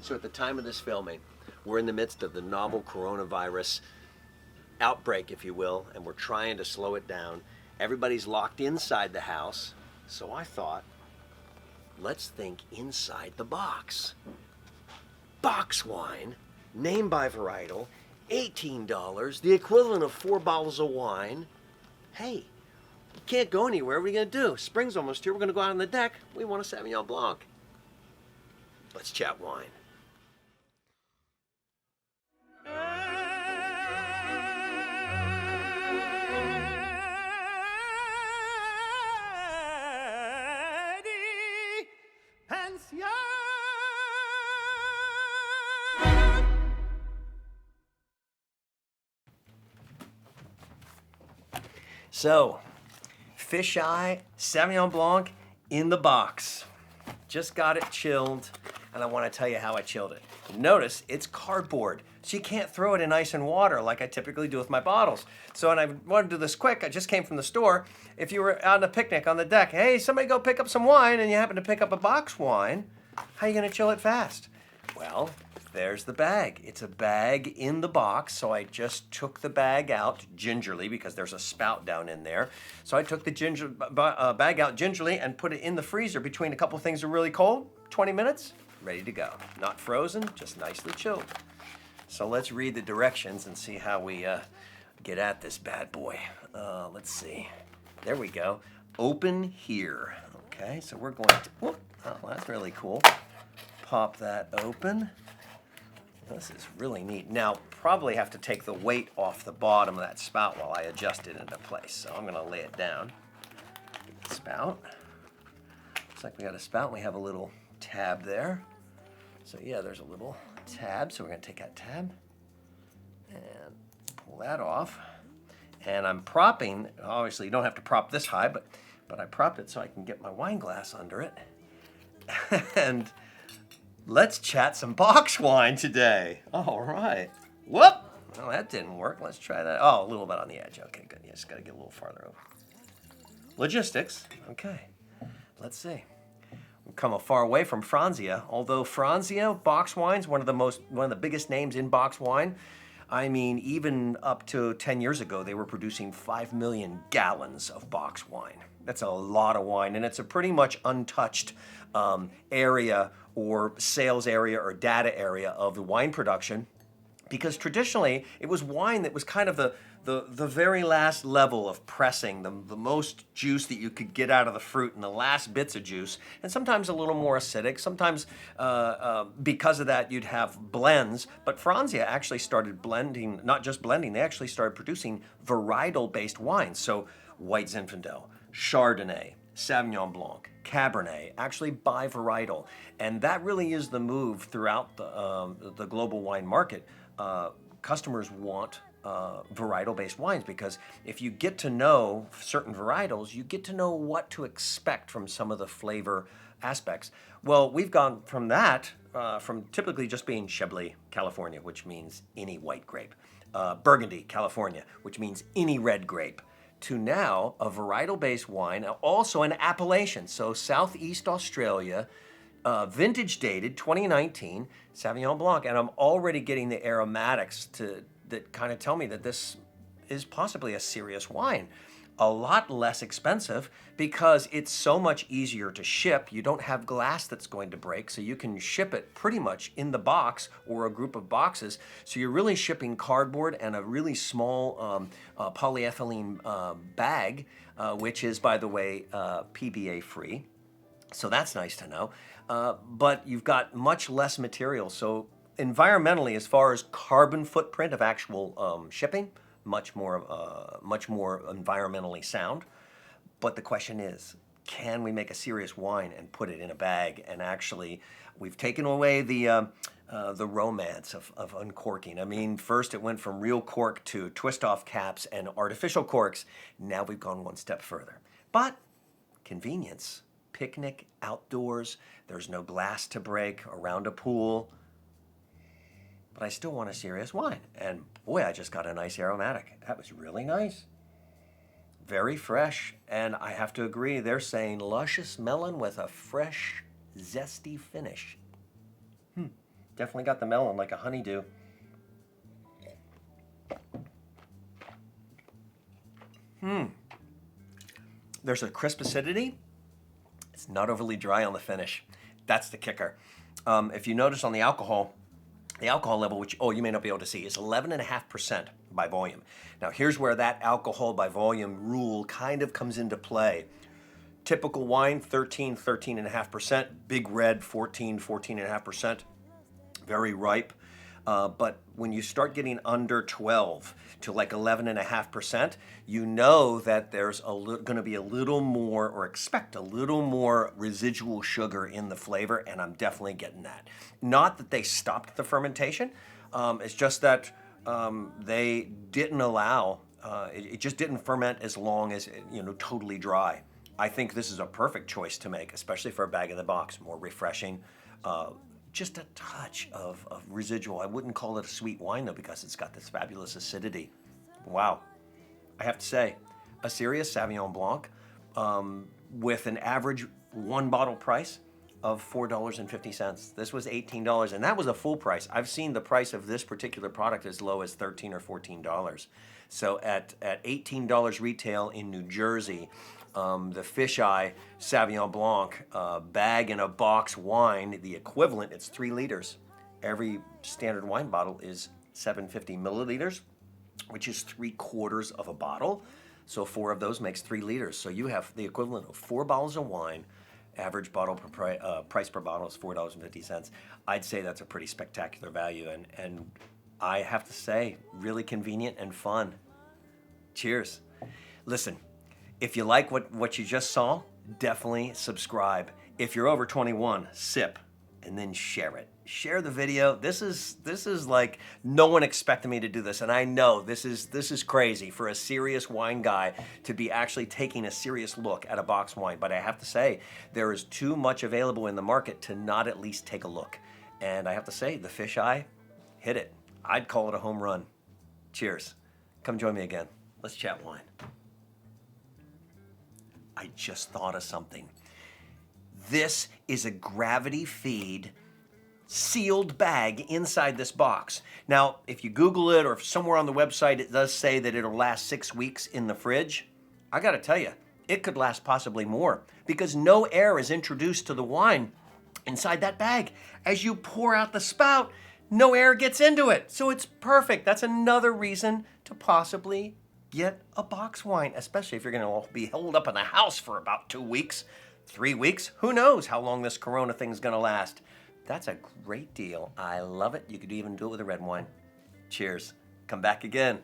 So at the time of this filming, we're in the midst of the novel coronavirus outbreak, if you will, and we're trying to slow it down. Everybody's locked inside the house, so I thought, let's think inside the box. Box wine, name by varietal, $18, the equivalent of 4 bottles of wine. Hey, you can't go anywhere. What are you going to do? Spring's almost here. We're going to go out on the deck. We want a Sauvignon Blanc. Let's chat wine. So, fisheye Sauvignon Blanc in the box. Just got it chilled, and I want to tell you how I chilled it. Notice it's cardboard, so you can't throw it in ice and water like I typically do with my bottles. So, and I want to do this quick. I just came from the store. If you were out on a picnic on the deck, hey, somebody go pick up some wine, and you happen to pick up a box wine, how are you going to chill it fast? Well, there's the bag. It's a bag in the box, so I just took the bag out gingerly because there's a spout down in there. So I took the bag out gingerly and put it in the freezer between a couple things that are really cold, 20 minutes, ready to go. Not frozen, just nicely chilled. So let's read the directions and see how we get at this bad boy. Let's see. There we go. Open here. Okay, so we're going to, whoop, oh, that's really cool. Pop that open. This is really neat. Now, probably have to take the weight off the bottom of that spout while I adjust it into place. So I'm gonna lay it down. Spout. Looks like we got a spout. We have a little tab there. So yeah, there's a little tab. So we're gonna take that tab and pull that off. And I'm propping, obviously you don't have to prop this high, but I prop it so I can get my wine glass under it. And let's chat some box wine today. All right. Whoop. Well, that didn't work. Let's try that. Oh, a little bit on the edge. Okay, good. You just got to get a little farther over. Logistics. Okay. Let's see. We've come a far way from Franzia. Although Franzia box wine's one of the biggest names in box wine. I mean, even up to 10 years ago, they were producing 5 million gallons of box wine. That's a lot of wine, and it's a pretty much untouched area or sales area or data area of the wine production, because traditionally it was wine that was kind of the very last level of pressing, the most juice that you could get out of the fruit and the last bits of juice, and sometimes a little more acidic. Sometimes because of that you'd have blends, but Franzia actually started blending, not just blending, they actually started producing varietal-based wines. So White Zinfandel, Chardonnay, Sauvignon Blanc, Cabernet, actually bivarietal. And that really is the move throughout the global wine market. Customers want varietal-based wines because if you get to know certain varietals, you get to know what to expect from some of the flavor aspects. Well, we've gone from that, from typically just being Chablis, California, which means any white grape, Burgundy, California, which means any red grape, to now a varietal-based wine, also an appellation. So Southeast Australia, vintage dated 2019, Sauvignon Blanc, and I'm already getting the aromatics that kind of tell me that this is possibly a serious wine. A lot less expensive because it's so much easier to ship. You don't have glass that's going to break, so you can ship it pretty much in the box or a group of boxes. So you're really shipping cardboard and a really small polyethylene bag, which is, by the way, PBA free. So that's nice to know. But you've got much less material. So environmentally, as far as carbon footprint of actual shipping, much more environmentally sound. But the question is, can we make a serious wine and put it in a bag? And actually, we've taken away the romance of uncorking. I mean, first it went from real cork to twist-off caps and artificial corks. Now we've gone one step further. But convenience, picnic, outdoors, there's no glass to break, around a pool. But I still want a serious wine. And boy, I just got a nice aromatic. That was really nice. Very fresh. And I have to agree, they're saying luscious melon with a fresh, zesty finish. Definitely got the melon like a honeydew. There's a crisp acidity. It's not overly dry on the finish. That's the kicker. If you notice on the alcohol level, which, you may not be able to see, is 11.5% by volume. Now, here's where that alcohol by volume rule kind of comes into play. Typical wine, 13.5%. Big Red, 14.5%. Very ripe. But when you start getting under 12 to like 11.5%, you know that there's going to be a little more, or expect a little more residual sugar in the flavor, and I'm definitely getting that. Not that they stopped the fermentation, it's just that they didn't allow, it just didn't ferment as long as, totally dry. I think this is a perfect choice to make, especially for a bag in the box, more refreshing. Just a touch of residual. I wouldn't call it a sweet wine though, because it's got this fabulous acidity. Wow. I have to say, a serious Sauvignon Blanc with an average one bottle price of $4.50. This was $18, and that was a full price. I've seen the price of this particular product as low as $13 or $14. So at $18 retail in New Jersey, the Fisheye Sauvignon Blanc bag in a box wine, the equivalent, it's 3 liters. Every standard wine bottle is 750 milliliters, which is 3/4 of a bottle. So 4 of those makes 3 liters. So you have the equivalent of 4 bottles of wine. Average bottle price per bottle is $4.50. I'd say that's a pretty spectacular value, and I have to say, really convenient and fun. Cheers. Listen, if you like what you just saw, definitely subscribe. If you're over 21, sip and then share it. Share the video. This is like, no one expected me to do this, and I know this is crazy for a serious wine guy to be actually taking a serious look at a box wine. But I have to say, there is too much available in the market to not at least take a look. And I have to say, the Fisheye hit it. I'd call it a home run. Cheers. Come join me again. Let's chat wine. I just thought of something. This is a gravity feed sealed bag inside this box. Now, if you Google it, or if somewhere on the website it does say that it'll last 6 weeks in the fridge, I gotta tell you, it could last possibly more, because no air is introduced to the wine inside that bag. As you pour out the spout, no air gets into it. So it's perfect. That's another reason to possibly get a box wine, especially if you're gonna be held up in the house for about 2 weeks, 3 weeks. Who knows how long this Corona thing's gonna last. That's a great deal. I love it. You could even do it with a red wine. Cheers. Come back again.